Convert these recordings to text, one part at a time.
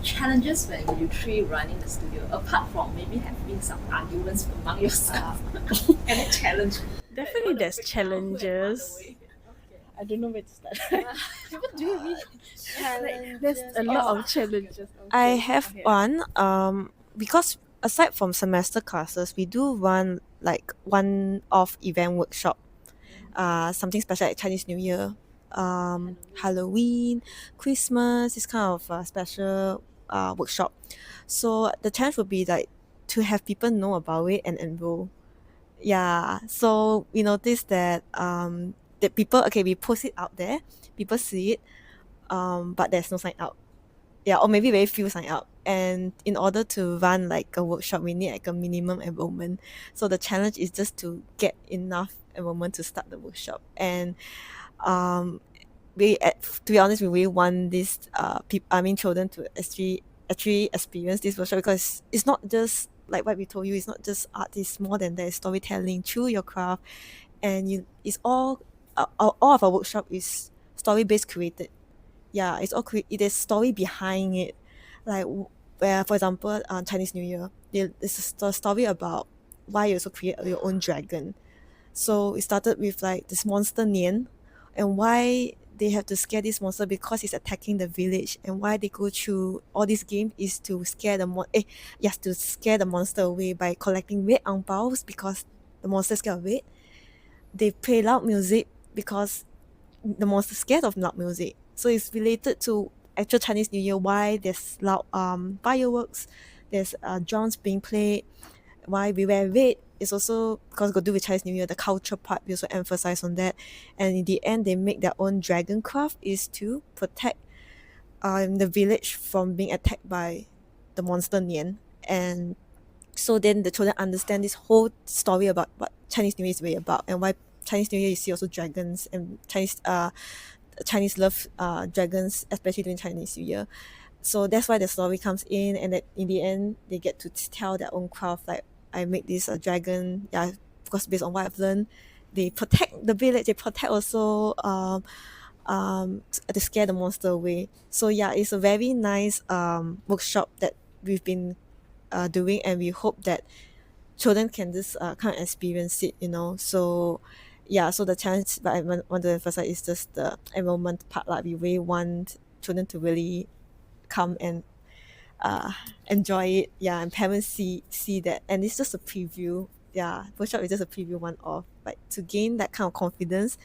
challenges when you three running the studio, apart from maybe having some arguments among yourself? Any challenge that you Definitely want to there's break down and run challenges. away? Okay. I don't know where to start. What do you mean? Like there's Challenges. a lot of challenges. I Okay. have Okay. one. Because aside from semester classes, we do run like one-off event workshop. Something special like Chinese New Year, Halloween, Christmas. This kind of special workshop. So the challenge would be like to have people know about it and enroll. Yeah. So we noticed that people, okay, we post it out there, people see it, but there's no sign up. Yeah, or maybe very few sign up. And in order to run like a workshop, we need like a minimum enrollment. So the challenge is just to get enough enrollment to start the workshop. And um, to be honest, we really want these children to actually experience this workshop, because it's not just like what we told you. It's not just art. It's more than that. It's storytelling through your craft, and it's all of our workshop is story based created. Yeah, it is story behind it. Like where, for example, Chinese New Year, there's a story about why you also create your own dragon. So it started with like this monster Nian, and why they have to scare this monster because it's attacking the village, and why they go through all this game is to scare to scare the monster away by collecting red ang baos, because the monster scared of it. They play loud music because the monster scared of loud music. So it's related to actual Chinese New Year, why there's loud fireworks, there's drums being played, why we wear red. It's also because got to do with Chinese New Year, the culture part, we also emphasize on that. And in the end, they make their own dragon craft is to protect the village from being attacked by the monster Nian. And so then the children understand this whole story about what Chinese New Year is really about, and why Chinese New Year you see also dragons, and Chinese love dragons, especially during Chinese New Year. So that's why the story comes in, and that in the end they get to tell their own craft. Like, I made this dragon, yeah, because based on what I've learned, they protect the village. They protect also to scare the monster away. So yeah, it's a very nice workshop that we've been doing, and we hope that children can just kind of experience it, So yeah, so the challenge that I want to emphasize is just the enrollment part. Like, we really want children to really come and uh, enjoy it. Yeah, and parents see that, and it's just a preview. Yeah, workshop is just a preview one off. But to gain that kind of confidence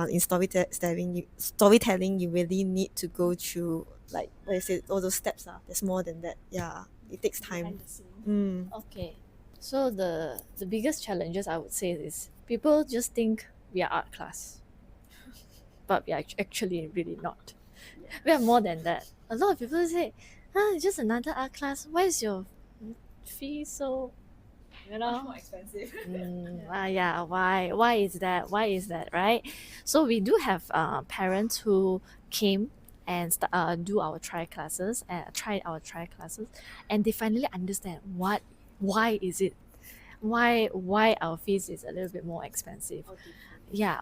in storytelling, you really need to go through, like what I said, all those steps. There's more than that. Yeah, it takes time. Behind the scene. Okay. So the biggest challenges I would say is people just think we are art class, but we are actually really not. We are more than that. A lot of people say, it's just another art class. Why is your fee so, Much more expensive. yeah, why is that, right? So we do have parents who came and do our try classes, tried our try classes, and they finally understand why is it, why our fees is a little bit more expensive. Yeah.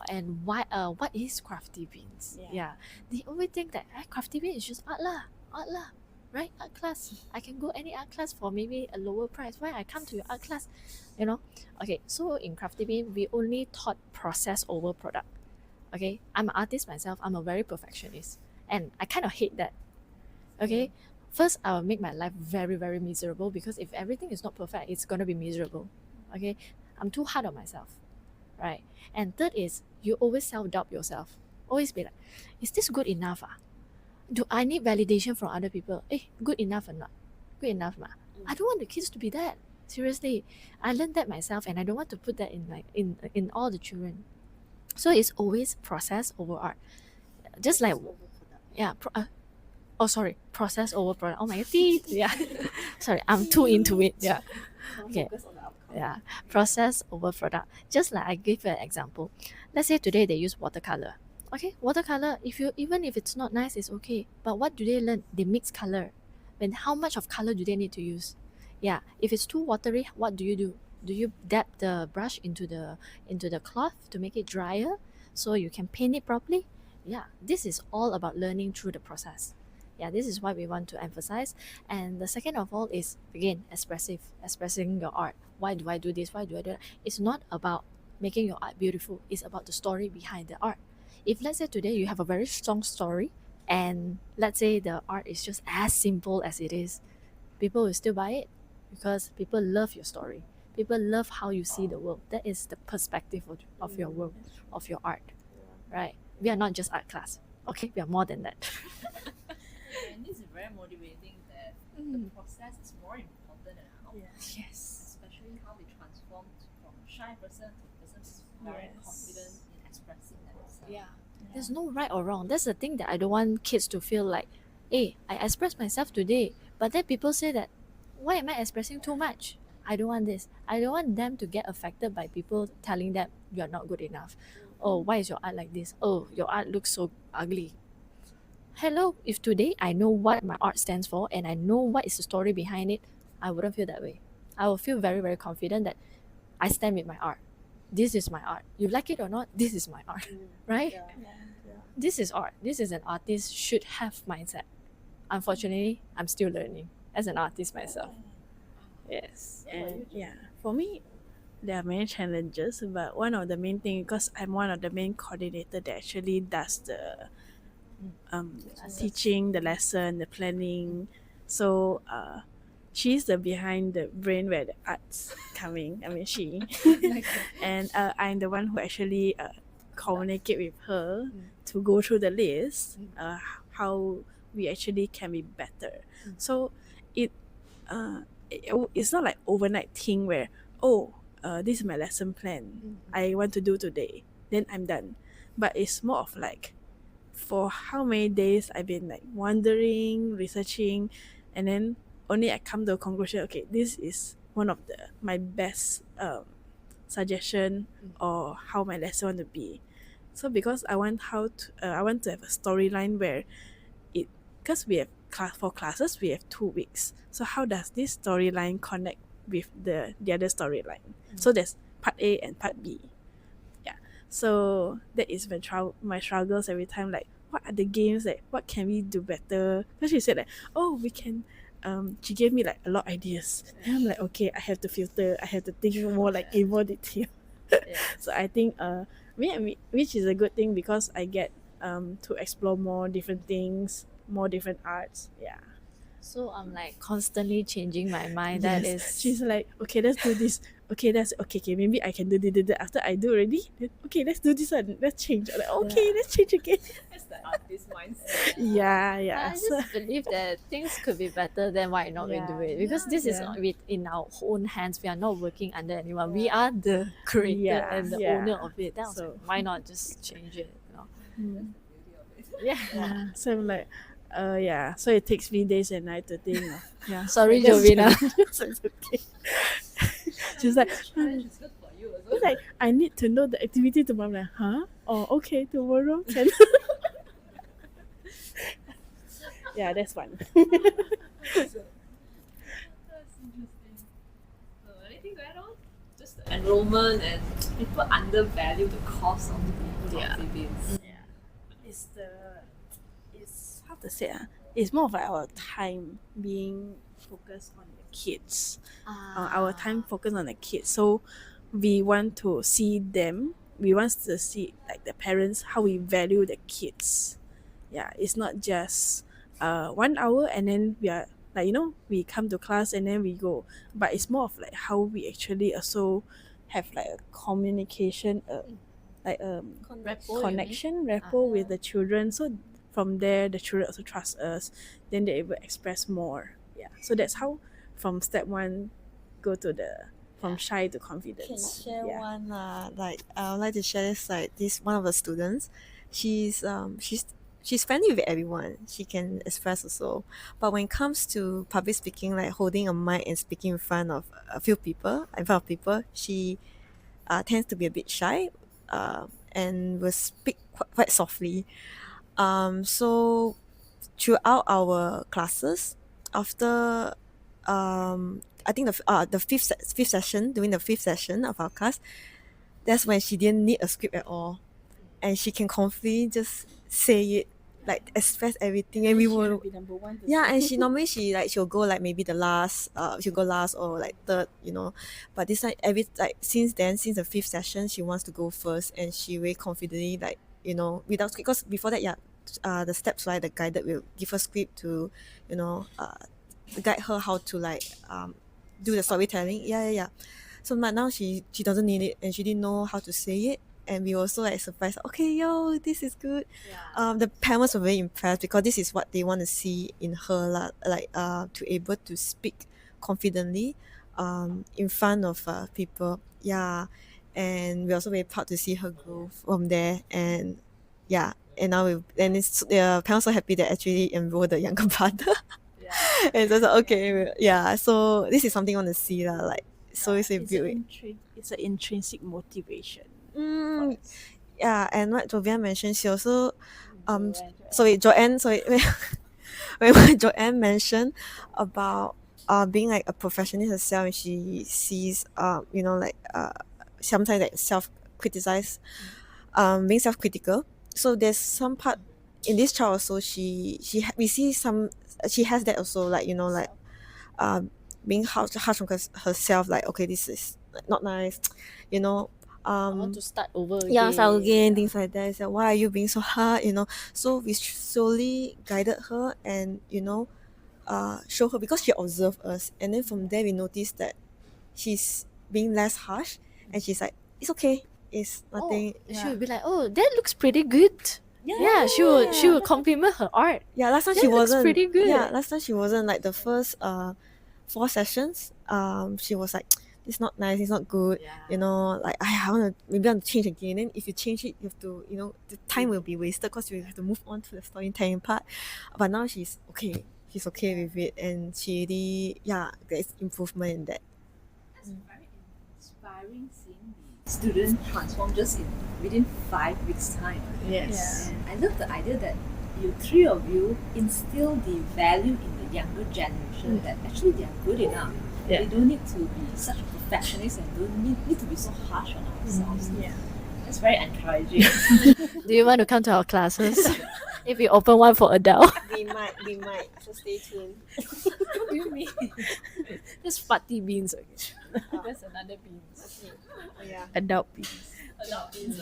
And why what is Crafty Beans? Yeah, they always think that Crafty Beans is just art lah, right? Art class, I can go any art class for maybe a lower price. Why I come to your art class? Okay, so in Crafty Bean we only taught process over product. Okay, I'm an artist myself, I'm a very perfectionist, and I kind of hate that. Okay, first I will make my life very very miserable, because if everything is not perfect, it's gonna be miserable. Okay, I'm too hard on myself, right? And third is, you always self-doubt yourself. Always be like, is this good enough? Do I need validation from other people? Good enough or not? Good enough ma? I don't want the kids to be that. Seriously, I learned that myself, and I don't want to put that in all the children. So it's always process over art. Just like, yeah, process over product. Oh my teeth. Yeah, sorry, I'm too into it. Yeah. Okay. Yeah, process over product. Just like I give an example. Let's say today they use watercolor. Okay, watercolor, even if it's not nice, it's okay. But what do they learn? They mix color. Then how much of color do they need to use? Yeah, if it's too watery, what do? Do you dab the brush into the cloth to make it drier so you can paint it properly? Yeah, this is all about learning through the process. Yeah, this is what we want to emphasize. And the second of all is, again, expressing your art. Why do I do this? Why do I do that? It's not about making your art beautiful. It's about the story behind the art. If let's say today you have a very strong story, and let's say the art is just as simple as it is, people will still buy it because people love your story. People love how you see the world. That is the perspective of your world, of your art, right? We are not just art class. Okay, we are more than that. And this is very motivating that the process is more important than how. Yes. Especially how we transform from a shy person to a person who's very confident in expressing themselves. Yeah. There's no right or wrong. That's the thing that I don't want kids to feel like, hey, I expressed myself today, but then people say that, why am I expressing too much? I don't want this. I don't want them to get affected by people telling them you're not good enough. Oh, why is your art like this? Oh, your art looks so ugly. Hello, if today I know what my art stands for and I know what is the story behind it, I wouldn't feel that way. I will feel very, very confident that I stand with my art. This is my art. You like it or not, this is my art, right? This is art. This is an artist should have mindset. Unfortunately, I'm still learning as an artist myself. Yes. And for me, there are many challenges, but one of the main things, because I'm one of the main coordinator that actually does the teaching, the lesson, the planning. So she's the behind the brain where the art's coming. I mean, she. And I'm the one who actually communicate with her to go through the list, how we actually can be better. So it's not like overnight thing where, this is my lesson plan. I want to do today. Then I'm done. But it's more of like, for how many days I've been like wondering, researching, and then only I come to a conclusion. Okay, this is one of my best suggestion or how my lesson want to be. So because I want to have a storyline where because we have for classes we have 2 weeks. So how does this storyline connect with the other storyline? So there's part A and part B. Yeah. So that is my struggles every time. Like, what are the games? Like, what can we do better? Because she said like, oh, we can. She gave me like a lot of ideas. And I'm like, okay, I have to filter. I have to think more like in more detail. So I think which is a good thing because I get to explore more different things, more different arts. Yeah. So I'm like constantly changing my mind. That Yes. is. She's like, okay, let's do this. Okay, okay, maybe I can do this. After I do already, then, okay, let's do this one. Let's change. I'm like, okay, let's change again. That's the artist mindset. Yeah. I So, just believe that things could be better. Then why not we do it? Because this is in our own hands. We are not working under anyone. We are the creator and the owner of it. Then I was like, why not just change it? You know? Yeah. So I'm like, so it takes me days and nights to think of. Yeah. Sorry, That's Joveena. so it's okay. She's like, Challenge is good for you as well. it's like, I need to know the activity tomorrow. I'm like, huh? Oh, okay, tomorrow can. Yeah, that's fun. That's interesting. So anything to add on? Just the enrollment and people undervalue the cost of the Crafty Beans. It's how to say it's more of like our time being focused on the kids. Our time focused on the kids. So we want to see them. We want to see like the parents how we value the kids. Yeah, it's not just 1 hour and then we are like we come to class and then we go. But it's more of like how we actually also have like a communication, like rapport with the children. So from there the children also trust us, then they will express more. Yeah, so that's how from step 1 go to the from shy to confidence. Can share one like I would like to share this like this one of the students. She's friendly with everyone. She can express also. But when it comes to public speaking, like holding a mic and speaking in front of people, she tends to be a bit shy and will speak quite softly. So throughout our classes, after I think the fifth session, during the fifth session of our class, that's when she didn't need a script at all, and she can confidently just say it like express everything, and we will. be number one. Yeah, and she normally she'll go like maybe the last, she'll go last or like third, but this time since the fifth session she wants to go first, and she very confidently without, because before that, yeah, the steps, right, the guided will give her script to guide her how to do the storytelling. Yeah. So but now she doesn't need it, and she didn't know how to say it, and we were also like surprised. Okay, yo, this is good. The parents were very impressed because this is what they want to see in her lah, to able to speak confidently in front of people. Yeah, and we're also very proud to see her grow from there. And yeah, and now the parents are happy that actually enrolled the younger brother. And so it's like, okay, yeah, so this is something I want to see lah, like, so it's a good. It's an intrinsic motivation. Yeah, and what Joveena mentioned, she also Joanne, when Joanne mentioned about being like a professional herself, and she sees sometimes like self-criticize, being self-critical. So there's some part in this child also, we see she has that also, like being harsh on herself, like, okay, this is not nice, I want to start over again. yeah, start again, things like that. So why are you being so hard? So we slowly guided her, and show her, because she observed us, and then from there we noticed that she's being less harsh, and she's like, it's okay, it's nothing. She would be like, oh, that looks pretty good. Yeah, she would compliment her art. Yeah, last time That she looks wasn't pretty good. Yeah, last time she wasn't, like the first 4 sessions, she was like, it's not nice, it's not good. Like I want to change again. Then if you change it, you have to, the time will be wasted, because you have to move on to the storytelling part. But now she's okay with it, and she really, there's improvement in that. That's very inspiring seeing the student transform just within 5 weeks' time. Yes. And I love the idea that you three of you instill the value in the younger generation that actually they are good enough. They don't need to be such a perfectionist, and don't need to be so harsh on ourselves. That's very encouraging. Do you want to come to our classes? If we open one for adult. We might, so stay tuned. What do you mean? Just Crafty Beans. Okay. That's another beans. Yeah. Adult beans. Adult beans.